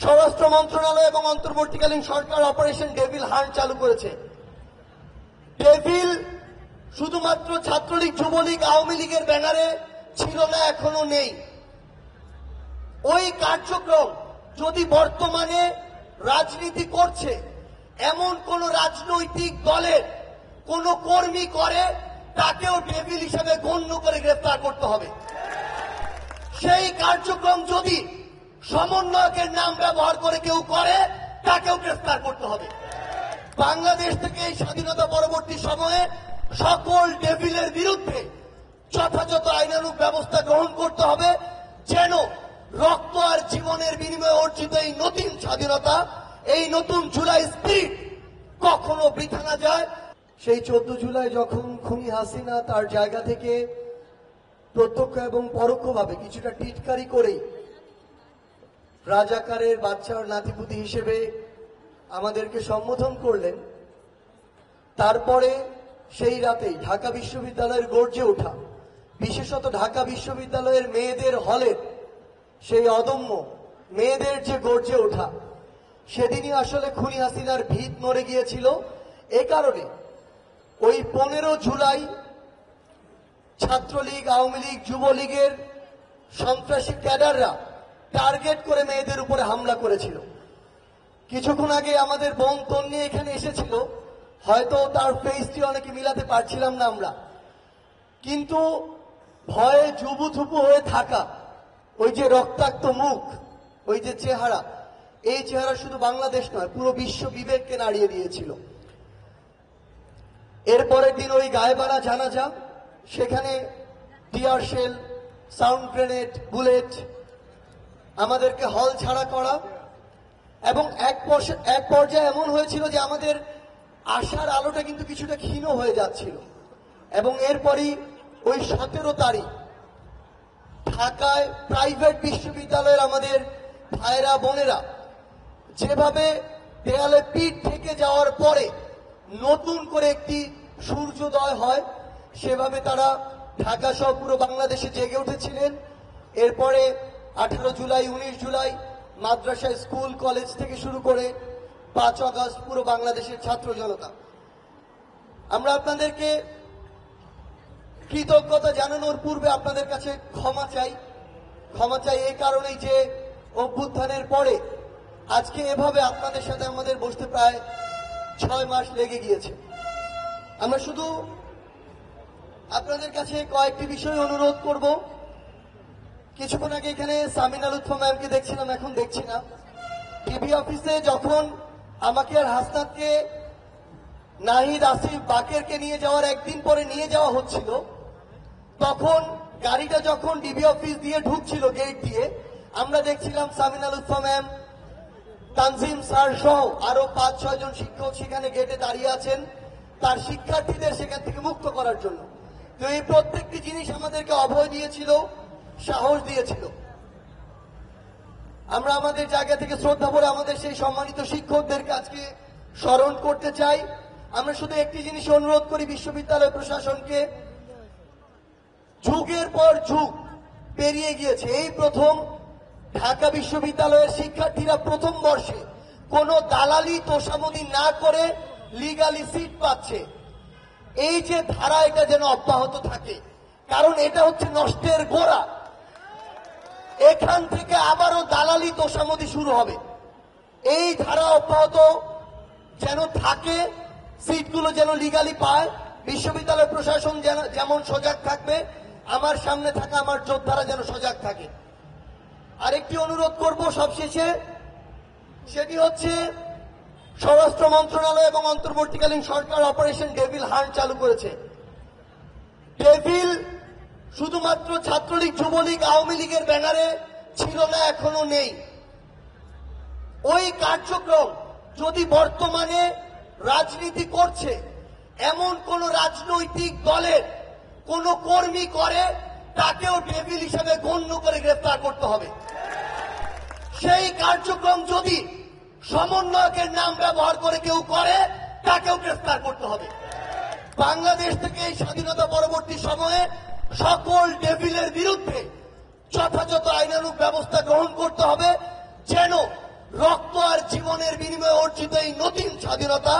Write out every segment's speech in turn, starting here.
স্বরাষ্ট্র মন্ত্রণালয় এবং অন্তর্বর্তীকালীন সরকার অপারেশন ডেভিল হান্ট চালু করেছে। ডেভিল শুধুমাত্র ছাত্রলীগ, যুবলীগ, আওয়ামী লীগের ব্যানারে ছিল না, এখনো নেই। ওই কার্যক্রম যদি বর্তমানে রাজনীতি করছে এমন কোন রাজনৈতিক দলের কোন কর্মী করে, তাকেও ডেভিল হিসেবে গণ্য করে গ্রেফতার করতে হবে। সেই কার্যক্রম যদি সমন্বয়কের নাম ব্যবহার করে কেউ করে, তাকেও গ্রেফতার করতে হবে। বাংলাদেশ থেকে এই স্বাধীনতা পরবর্তী সময়ে সকল ডেভিলের বিরুদ্ধে যথাযথ আইনানুগ ব্যবস্থা গ্রহণ করতে হবে, যেন রক্ত আর জীবনের বিনিময়ে অর্জিত এই নতুন স্বাধীনতা, এই নতুন জুলাই স্পিরিট কখনো বৃথা না যায়। সেই 14 জুলাই যখন খুনি হাসিনা তার জায়গা থেকে প্রত্যক্ষ এবং পরোক্ষভাবে কিছুটা টিটকারি করেই রাজাকারের বাচ্চার নাতিপুতি হিসেবে আমাদেরকে সম্বোধন করলেন, তারপরে সেই রাতেই ঢাকা বিশ্ববিদ্যালয়ের গর্জে ওঠা, বিশেষত ঢাকা বিশ্ববিদ্যালয়ের মেয়েদের হলের সেই অদম্য মেয়েদের যে গর্জে ওঠা, সেদিনই আসলে খুনি হাসিনার ভিত নড়ে গিয়েছিল। এ কারণে ওই 15 জুলাই ছাত্রলীগ, আওয়ামী লীগ, যুবলীগের সন্ত্রাসী ক্যাডাররা টার্গেট করে মেয়েদের উপরে হামলা করেছিল। কিছুক্ষণ আগে আমাদের বোন তন্নি এখানে এসেছিল, হয়তো তার ফেসটি অনেকে মিলাতে পারছিলাম না আমরা, কিন্তু ভয়ে জুবুথুবু হয়ে থাকা ওই যে রক্তাক্ত মুখ, ওই যে চেহারা, এই চেহারা শুধু বাংলাদেশ নয়, পুরো বিশ্ব বিবেককে নাড়িয়ে দিয়েছিল। এরপরের দিন ওই গায়েবাড়া জানাজা, সেখানে tear shell, sound grenade, bullet, আমাদেরকে হল ছাড়া করা, এবং এক পর্যায়ে এমন হয়েছিল যে আমাদের আশার আলোটা কিন্তু কিছুটা ক্ষীণ হয়ে যাচ্ছিল। এবং এরপরই ওই 17 তারিখ ঢাকায় প্রাইভেট বিশ্ববিদ্যালয়ের আমাদের ভাইরা বোনেরা যেভাবে দেয়ালে পিঠ থেকে যাওয়ার পরে নতুন করে একটি সূর্যোদয় হয়, সেভাবে তারা ঢাকা সহ পুরো বাংলাদেশে জেগে উঠেছিলেন। এরপরে 18 জুলাই, 19 জুলাই মাদ্রাসা, স্কুল, কলেজ থেকে শুরু করে 5 আগস্ট পুরো বাংলাদেশের ছাত্র জনতা। আমরা আপনাদেরকে কৃতজ্ঞতা জানানোর পূর্বে আপনাদের কাছে ক্ষমা চাই এই কারণেই যে অভ্যুত্থানের পরে আজকে এভাবে আপনাদের সাথে আমাদের বসতে প্রায় 6 মাস লেগে গিয়েছে। আমরা শুধু আপনাদের কাছে কয়েকটি বিষয় অনুরোধ করব। কিছুক্ষণ আগে এখানে সামিনা লুৎফা ম্যামকে দেখছিলাম, এখন দেখছি না। টিভি অফিসে যখন আমাকে আর হাসনাতকে নাহিদ, আসিফ, বাকেরকে নিয়ে যাওয়ার একদিন পরে নিয়ে যাওয়া হচ্ছিল, তখন গাড়িটা যখন ডিবি অফিস দিয়ে ঢুকছিল গেট দিয়ে, আমরা দেখছিলাম সামিনা লুৎফা ম্যাম, তানজিম স্যার সহ আরো 5-6 জন শিক্ষক সেখানে গেটে দাঁড়িয়ে আছেন তার শিক্ষার্থীদের সেখান থেকে মুক্ত করার জন্য। তো এই প্রত্যেকটি জিনিস আমাদেরকে অভয় দিয়েছিল, সাহস দিয়েছিল। আমরা আমাদের জায়গা থেকে শ্রদ্ধা ভরে আমাদের সেই সম্মানিত শিক্ষকদেরকে আজকে স্মরণ করতে চাই। আমরা শুধু একটি জিনিস অনুরোধ করি বিশ্ববিদ্যালয় প্রশাসনকে, যুগের পর যুগ পেরিয়ে গিয়েছে, এই প্রথম ঢাকা বিশ্ববিদ্যালয়ের শিক্ষার্থীরা প্রথম বর্ষে কোনো দালালি তোষামোদি না করে লিগালি সিট পাচ্ছে। এই যে ধারা, এটা যেন অব্যাহত থাকে, কারণ এটা হচ্ছে নষ্টের গোড়া। এখান থেকে আবারও দালালি তোষামোদি শুরু হবে। এই ধারা অব্যাহত যেন থাকে, সিটগুলো যেন লিগালি পায়, বিশ্ববিদ্যালয় প্রশাসন যেমন সজাগ থাকবে, আমার সামনে থাকা আমার যোদ্ধারা যেন সজাগ থাকে। আরেকটি অনুরোধ করব সবশেষে, সেটি হচ্ছে স্বরাষ্ট্র মন্ত্রণালয় এবং অন্তর্বর্তীকালীন সরকার অপারেশন ডেভিল হান্ট চালু করেছে। ডেভিল শুধুমাত্র ছাত্রলীগ, যুবলীগ, আওয়ামী লীগের ব্যানারে ছিল না, এখনো নেই। ওই কার্যক্রম যদি বর্তমানে রাজনীতি করছে এমন কোন রাজনৈতিক দলের কোন কর্মী করে, তাকেও ডেভিল হিসেবে গণ্য করে গ্রেফতার করতে হবে। সেই কার্যক্রম যদি সমন্বয়কের নাম ব্যবহার করে কেউ করে, তাকেও গ্রেফতার করতে হবে। বাংলাদেশ থেকে এই স্বাধীনতা পরবর্তী সময়ে সকল ডেভিলের বিরুদ্ধে যথাযথ আইনানুগ ব্যবস্থা গ্রহণ করতে হবে, যেন রক্ত আর জীবনের বিনিময়ে অর্জিত এই নতুন স্বাধীনতা,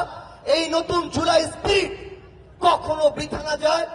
এই নতুন জুলাই স্পিরিট কখনো বৃথা না যায়।